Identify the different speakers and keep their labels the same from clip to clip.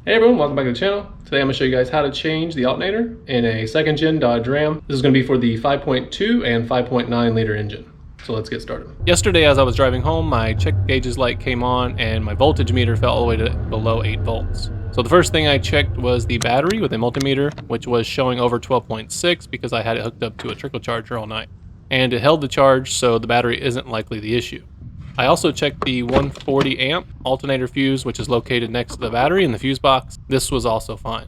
Speaker 1: Hey everyone, welcome back to the channel. Today I'm going to show you guys how to change the alternator in a 2nd gen Dodge Ram. This is going to be for the 5.2 and 5.9 liter engine. So let's get started. Yesterday as I was driving home, my check gauges light came on and my voltage meter fell all the way to below 8 volts. So the first thing I checked was the battery with a multimeter, which was showing over 12.6 because I had it hooked up to a trickle charger all night. And it held the charge, so the battery isn't likely the issue. I also checked the 140 amp alternator fuse, which is located next to the battery in the fuse box. This was also fine.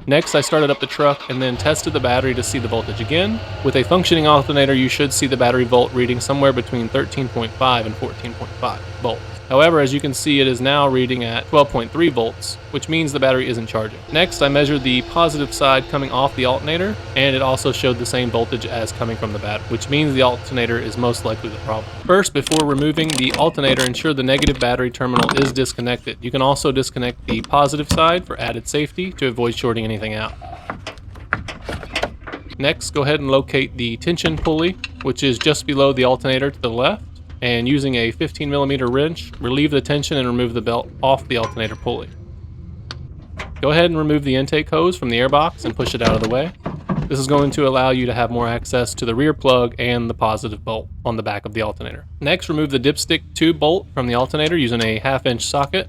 Speaker 1: Next, I started up the truck and then tested the battery to see the voltage again. With a functioning alternator, you should see the battery volt reading somewhere between 13.5 and 14.5 volts. However, as you can see, it is now reading at 12.3 volts, which means the battery isn't charging. Next, I measured the positive side coming off the alternator, and it also showed the same voltage as coming from the battery, which means the alternator is most likely the problem. First, before removing the alternator, ensure the negative battery terminal is disconnected. You can also disconnect the positive side for added safety to avoid shorting anything out. Next, go ahead and locate the tension pulley, which is just below the alternator to the left. And using a 15mm wrench, relieve the tension and remove the belt off the alternator pulley. Go ahead and remove the intake hose from the airbox and push it out of the way. This is going to allow you to have more access to the rear plug and the positive bolt on the back of the alternator. Next, remove the dipstick tube bolt from the alternator using a 1/2-inch socket.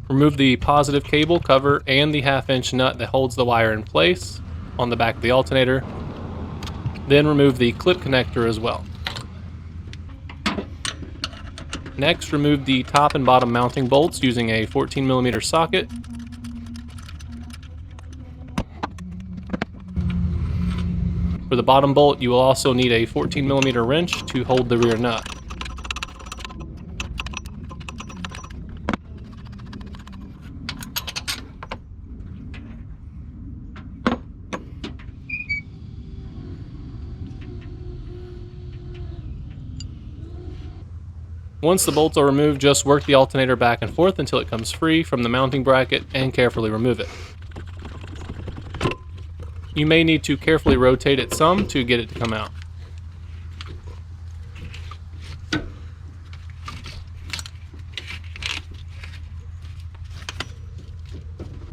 Speaker 1: Remove the positive cable cover and the 1/2-inch nut that holds the wire in place on the back of the alternator. Then remove the clip connector as well. Next, remove the top and bottom mounting bolts using a 14mm socket. For the bottom bolt, you will also need a 14mm wrench to hold the rear nut. Once the bolts are removed, just work the alternator back and forth until it comes free from the mounting bracket and carefully remove it. You may need to carefully rotate it some to get it to come out.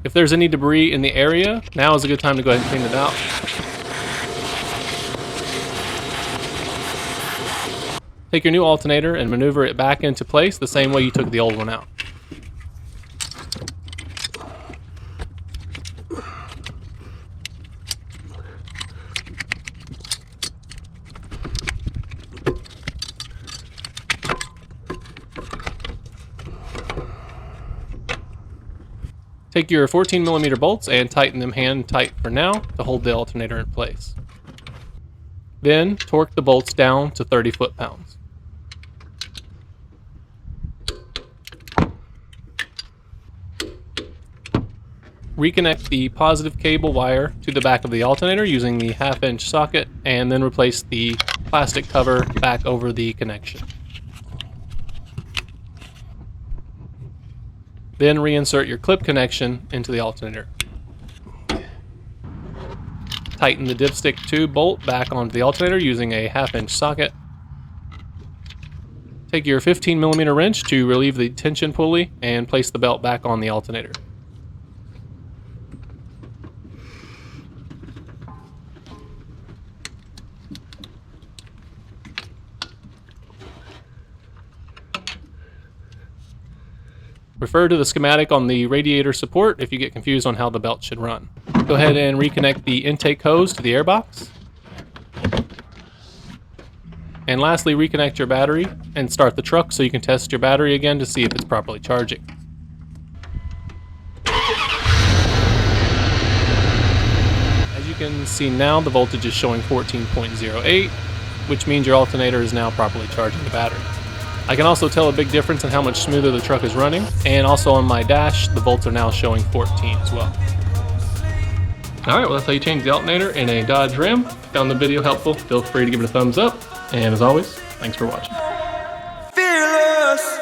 Speaker 1: If there's any debris in the area, now is a good time to go ahead and clean it out. Take your new alternator and maneuver it back into place the same way you took the old one out. Take your 14mm bolts and tighten them hand tight for now to hold the alternator in place. Then torque the bolts down to 30 foot-pounds. Reconnect the positive cable wire to the back of the alternator using the 1/2-inch socket, and then replace the plastic cover back over the connection. Then reinsert your clip connection into the alternator. Tighten the dipstick tube bolt back onto the alternator using a 1/2-inch socket. Take your 15mm wrench to relieve the tension pulley and place the belt back on the alternator. Refer to the schematic on the radiator support if you get confused on how the belt should run. Go ahead and reconnect the intake hose to the airbox. And lastly, reconnect your battery and start the truck so you can test your battery again to see if it's properly charging. As you can see now, the voltage is showing 14.08, which means your alternator is now properly charging the battery. I can also tell a big difference in how much smoother the truck is running, and also on my dash, the volts are now showing 14 as well. Alright, well that's how you change the alternator in a Dodge Ram. If you found the video helpful, feel free to give it a thumbs up, and as always, thanks for watching. Fearless.